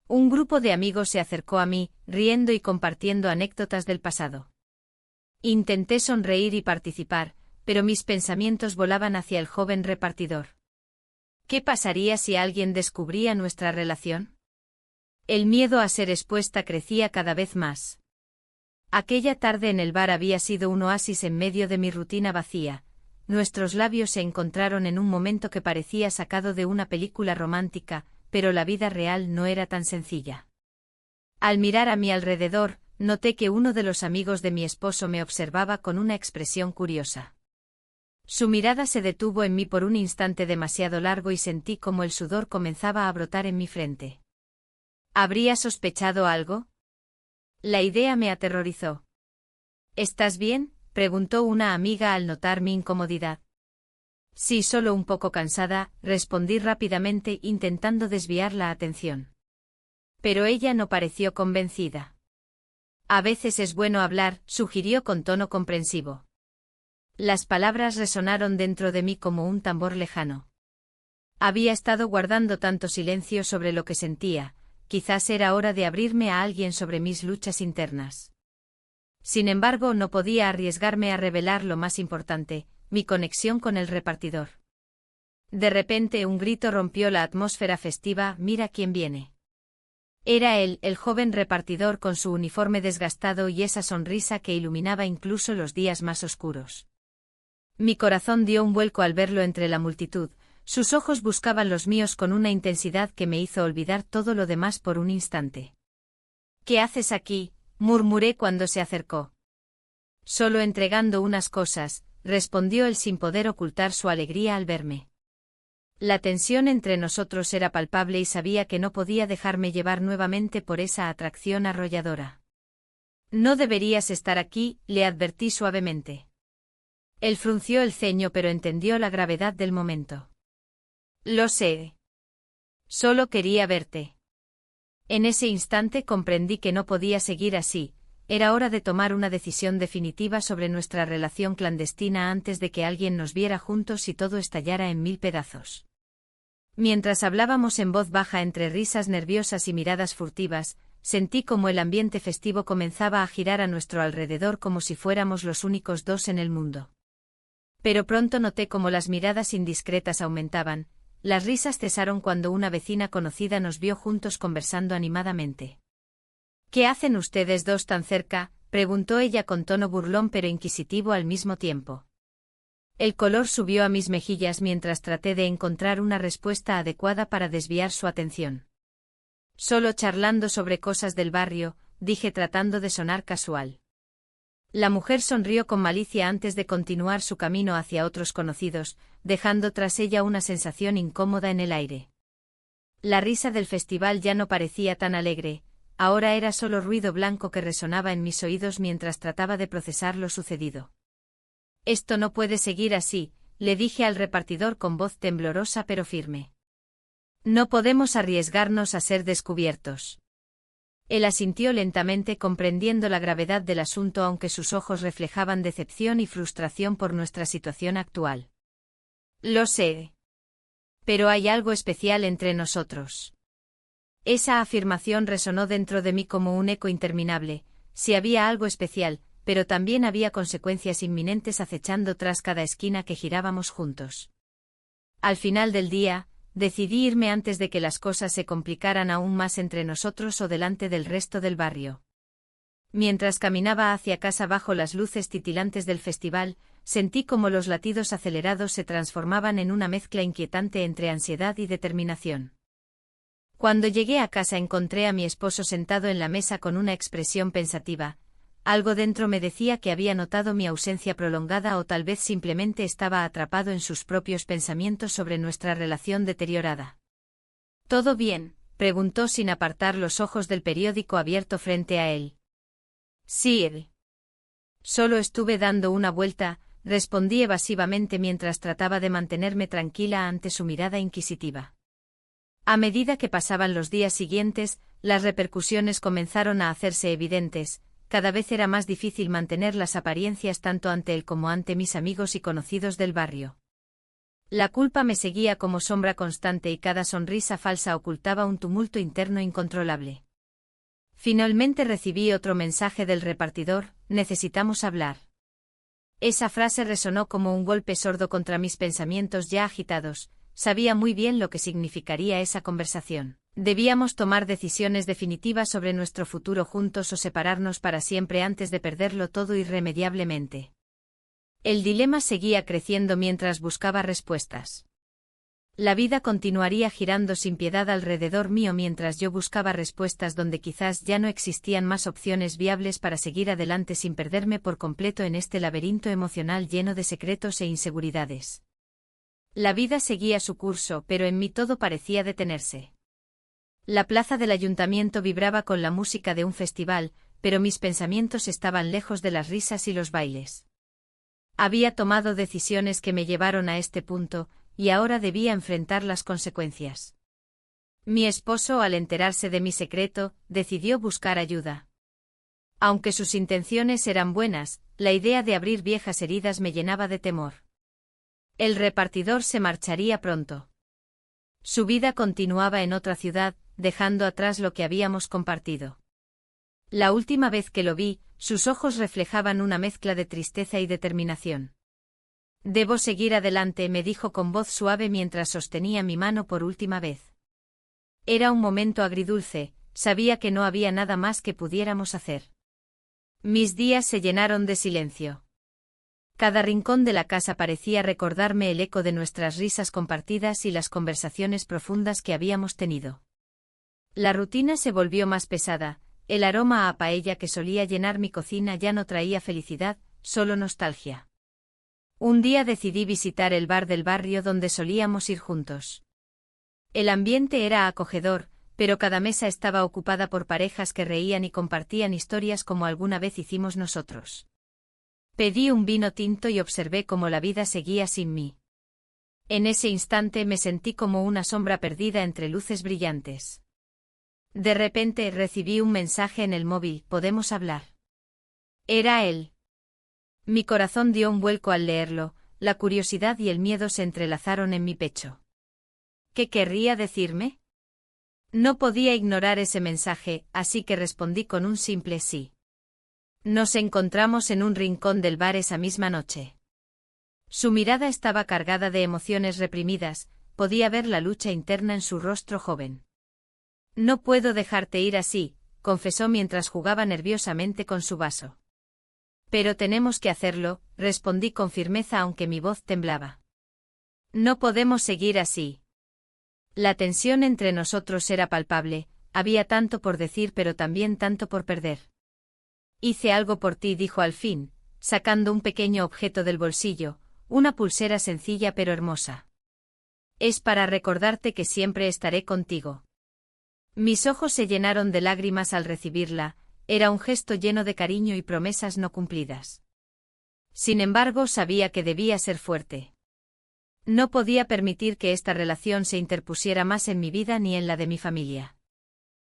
Un grupo de amigos se acercó a mí, riendo y compartiendo anécdotas del pasado. Intenté sonreír y participar, pero mis pensamientos volaban hacia el joven repartidor. ¿Qué pasaría si alguien descubría nuestra relación? El miedo a ser expuesta crecía cada vez más. Aquella tarde en el bar había sido un oasis en medio de mi rutina vacía. Nuestros labios se encontraron en un momento que parecía sacado de una película romántica, pero la vida real no era tan sencilla. Al mirar a mi alrededor, noté que uno de los amigos de mi esposo me observaba con una expresión curiosa. Su mirada se detuvo en mí por un instante demasiado largo y sentí como el sudor comenzaba a brotar en mi frente. ¿Habría sospechado algo? La idea me aterrorizó. ¿Estás bien?, preguntó una amiga al notar mi incomodidad. Sí, solo un poco cansada, respondí rápidamente intentando desviar la atención. Pero ella no pareció convencida. A veces es bueno hablar, sugirió con tono comprensivo. Las palabras resonaron dentro de mí como un tambor lejano. Había estado guardando tanto silencio sobre lo que sentía, quizás era hora de abrirme a alguien sobre mis luchas internas. Sin embargo, no podía arriesgarme a revelar lo más importante, mi conexión con el repartidor. De repente un grito rompió la atmósfera festiva: «¡Mira quién viene!». Era él, el joven repartidor con su uniforme desgastado y esa sonrisa que iluminaba incluso los días más oscuros. Mi corazón dio un vuelco al verlo entre la multitud, sus ojos buscaban los míos con una intensidad que me hizo olvidar todo lo demás por un instante. «¿Qué haces aquí?», Murmuré cuando se acercó. Solo entregando unas cosas, respondió él sin poder ocultar su alegría al verme. La tensión entre nosotros era palpable y sabía que no podía dejarme llevar nuevamente por esa atracción arrolladora. No deberías estar aquí, le advertí suavemente. Él frunció el ceño pero entendió la gravedad del momento. Lo sé. Solo quería verte. En ese instante comprendí que no podía seguir así, era hora de tomar una decisión definitiva sobre nuestra relación clandestina antes de que alguien nos viera juntos y todo estallara en 1000 pedazos. Mientras hablábamos en voz baja entre risas nerviosas y miradas furtivas, sentí como el ambiente festivo comenzaba a girar a nuestro alrededor como si fuéramos los únicos dos en el mundo. Pero pronto noté como las miradas indiscretas aumentaban, las risas cesaron cuando una vecina conocida nos vio juntos conversando animadamente. ¿Qué hacen ustedes dos tan cerca?, preguntó ella con tono burlón pero inquisitivo al mismo tiempo. El color subió a mis mejillas mientras traté de encontrar una respuesta adecuada para desviar su atención. Solo charlando sobre cosas del barrio, dije tratando de sonar casual. La mujer sonrió con malicia antes de continuar su camino hacia otros conocidos, dejando tras ella una sensación incómoda en el aire. La risa del festival ya no parecía tan alegre, ahora era solo ruido blanco que resonaba en mis oídos mientras trataba de procesar lo sucedido. Esto no puede seguir así, le dije al repartidor con voz temblorosa pero firme. No podemos arriesgarnos a ser descubiertos. Él asintió lentamente comprendiendo la gravedad del asunto aunque sus ojos reflejaban decepción y frustración por nuestra situación actual. Lo sé. Pero hay algo especial entre nosotros. Esa afirmación resonó dentro de mí como un eco interminable, si había algo especial, pero también había consecuencias inminentes acechando tras cada esquina que girábamos juntos. Al final del día, decidí irme antes de que las cosas se complicaran aún más entre nosotros o delante del resto del barrio. Mientras caminaba hacia casa bajo las luces titilantes del festival, sentí como los latidos acelerados se transformaban en una mezcla inquietante entre ansiedad y determinación. Cuando llegué a casa encontré a mi esposo sentado en la mesa con una expresión pensativa. Algo dentro me decía que había notado mi ausencia prolongada o tal vez simplemente estaba atrapado en sus propios pensamientos sobre nuestra relación deteriorada. ¿Todo bien?, preguntó sin apartar los ojos del periódico abierto frente a él. Sí. Solo estuve dando una vuelta, respondí evasivamente mientras trataba de mantenerme tranquila ante su mirada inquisitiva. A medida que pasaban los días siguientes, las repercusiones comenzaron a hacerse evidentes. Cada vez era más difícil mantener las apariencias tanto ante él como ante mis amigos y conocidos del barrio. La culpa me seguía como sombra constante y cada sonrisa falsa ocultaba un tumulto interno incontrolable. Finalmente recibí otro mensaje del repartidor: necesitamos hablar. Esa frase resonó como un golpe sordo contra mis pensamientos ya agitados. Sabía muy bien lo que significaría esa conversación. Debíamos tomar decisiones definitivas sobre nuestro futuro juntos o separarnos para siempre antes de perderlo todo irremediablemente. El dilema seguía creciendo mientras buscaba respuestas. La vida continuaría girando sin piedad alrededor mío mientras yo buscaba respuestas donde quizás ya no existían más opciones viables para seguir adelante sin perderme por completo en este laberinto emocional lleno de secretos e inseguridades. La vida seguía su curso, pero en mí todo parecía detenerse. La plaza del ayuntamiento vibraba con la música de un festival, pero mis pensamientos estaban lejos de las risas y los bailes. Había tomado decisiones que me llevaron a este punto, y ahora debía enfrentar las consecuencias. Mi esposo, al enterarse de mi secreto, decidió buscar ayuda. Aunque sus intenciones eran buenas, la idea de abrir viejas heridas me llenaba de temor. El repartidor se marcharía pronto. Su vida continuaba en otra ciudad, dejando atrás lo que habíamos compartido. La última vez que lo vi, sus ojos reflejaban una mezcla de tristeza y determinación. Debo seguir adelante, me dijo con voz suave mientras sostenía mi mano por última vez. Era un momento agridulce, sabía que no había nada más que pudiéramos hacer. Mis días se llenaron de silencio. Cada rincón de la casa parecía recordarme el eco de nuestras risas compartidas y las conversaciones profundas que habíamos tenido. La rutina se volvió más pesada, el aroma a paella que solía llenar mi cocina ya no traía felicidad, solo nostalgia. Un día decidí visitar el bar del barrio donde solíamos ir juntos. El ambiente era acogedor, pero cada mesa estaba ocupada por parejas que reían y compartían historias como alguna vez hicimos nosotros. Pedí un vino tinto y observé cómo la vida seguía sin mí. En ese instante me sentí como una sombra perdida entre luces brillantes. De repente recibí un mensaje en el móvil: ¿podemos hablar? Era él. Mi corazón dio un vuelco al leerlo, la curiosidad y el miedo se entrelazaron en mi pecho. ¿Qué querría decirme? No podía ignorar ese mensaje, así que respondí con un simple sí. Nos encontramos en un rincón del bar esa misma noche. Su mirada estaba cargada de emociones reprimidas, podía ver la lucha interna en su rostro joven. No puedo dejarte ir así, confesó mientras jugaba nerviosamente con su vaso. Pero tenemos que hacerlo, respondí con firmeza aunque mi voz temblaba. No podemos seguir así. La tensión entre nosotros era palpable, había tanto por decir pero también tanto por perder. Hice algo por ti, dijo al fin, sacando un pequeño objeto del bolsillo, una pulsera sencilla pero hermosa. Es para recordarte que siempre estaré contigo. Mis ojos se llenaron de lágrimas al recibirla, era un gesto lleno de cariño y promesas no cumplidas. Sin embargo, sabía que debía ser fuerte. No podía permitir que esta relación se interpusiera más en mi vida ni en la de mi familia.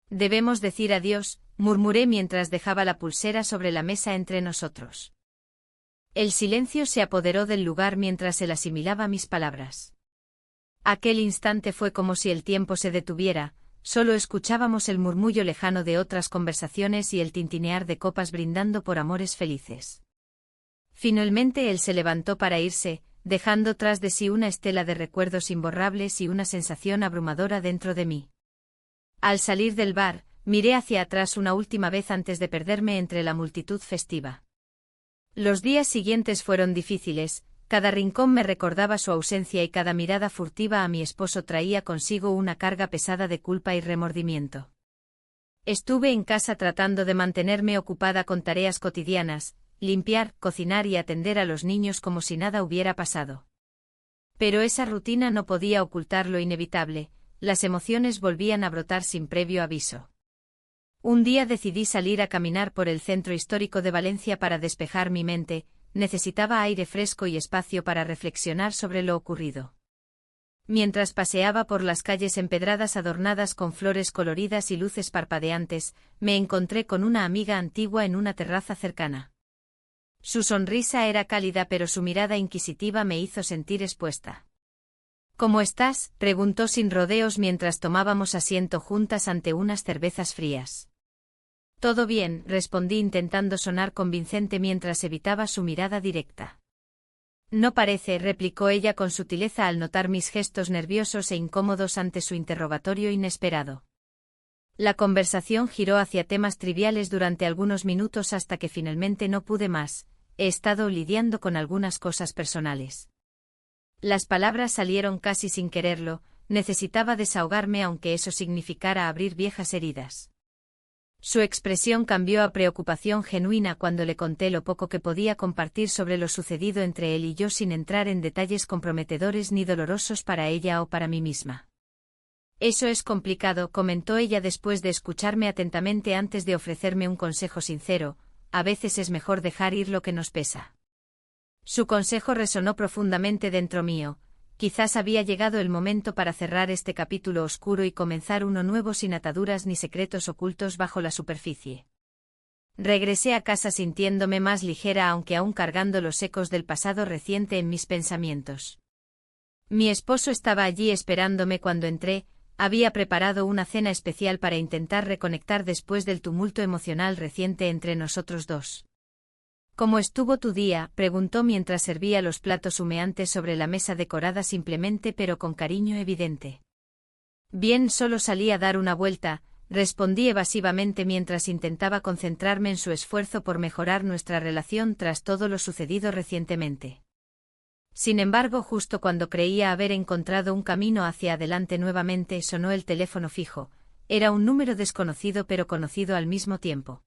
Debemos decir adiós, murmuré mientras dejaba la pulsera sobre la mesa entre nosotros. El silencio se apoderó del lugar mientras él asimilaba mis palabras. Aquel instante fue como si el tiempo se detuviera, solo escuchábamos el murmullo lejano de otras conversaciones y el tintinear de copas brindando por amores felices. Finalmente él se levantó para irse, dejando tras de sí una estela de recuerdos imborrables y una sensación abrumadora dentro de mí. Al salir del bar, miré hacia atrás una última vez antes de perderme entre la multitud festiva. Los días siguientes fueron difíciles, cada rincón me recordaba su ausencia y cada mirada furtiva a mi esposo traía consigo una carga pesada de culpa y remordimiento. Estuve en casa tratando de mantenerme ocupada con tareas cotidianas, limpiar, cocinar y atender a los niños como si nada hubiera pasado. Pero esa rutina no podía ocultar lo inevitable, las emociones volvían a brotar sin previo aviso. Un día decidí salir a caminar por el centro histórico de Valencia para despejar mi mente, necesitaba aire fresco y espacio para reflexionar sobre lo ocurrido. Mientras paseaba por las calles empedradas adornadas con flores coloridas y luces parpadeantes, me encontré con una amiga antigua en una terraza cercana. Su sonrisa era cálida pero su mirada inquisitiva me hizo sentir expuesta. ¿Cómo estás?, preguntó sin rodeos mientras tomábamos asiento juntas ante unas cervezas frías. Todo bien, respondí intentando sonar convincente mientras evitaba su mirada directa. No parece, replicó ella con sutileza al notar mis gestos nerviosos e incómodos ante su interrogatorio inesperado. La conversación giró hacia temas triviales durante algunos minutos hasta que finalmente no pude más, he estado lidiando con algunas cosas personales. Las palabras salieron casi sin quererlo, necesitaba desahogarme aunque eso significara abrir viejas heridas. Su expresión cambió a preocupación genuina cuando le conté lo poco que podía compartir sobre lo sucedido entre él y yo sin entrar en detalles comprometedores ni dolorosos para ella o para mí misma. Eso es complicado, comentó ella después de escucharme atentamente antes de ofrecerme un consejo sincero, a veces es mejor dejar ir lo que nos pesa. Su consejo resonó profundamente dentro mío, quizás había llegado el momento para cerrar este capítulo oscuro y comenzar uno nuevo sin ataduras ni secretos ocultos bajo la superficie. Regresé a casa sintiéndome más ligera aunque aún cargando los ecos del pasado reciente en mis pensamientos. Mi esposo estaba allí esperándome cuando entré, había preparado una cena especial para intentar reconectar después del tumulto emocional reciente entre nosotros dos. ¿Cómo estuvo tu día?, preguntó mientras servía los platos humeantes sobre la mesa decorada simplemente pero con cariño evidente. Bien, solo salí a dar una vuelta, respondí evasivamente mientras intentaba concentrarme en su esfuerzo por mejorar nuestra relación tras todo lo sucedido recientemente. Sin embargo, justo cuando creía haber encontrado un camino hacia adelante nuevamente sonó el teléfono fijo, Era un número desconocido pero conocido al mismo tiempo.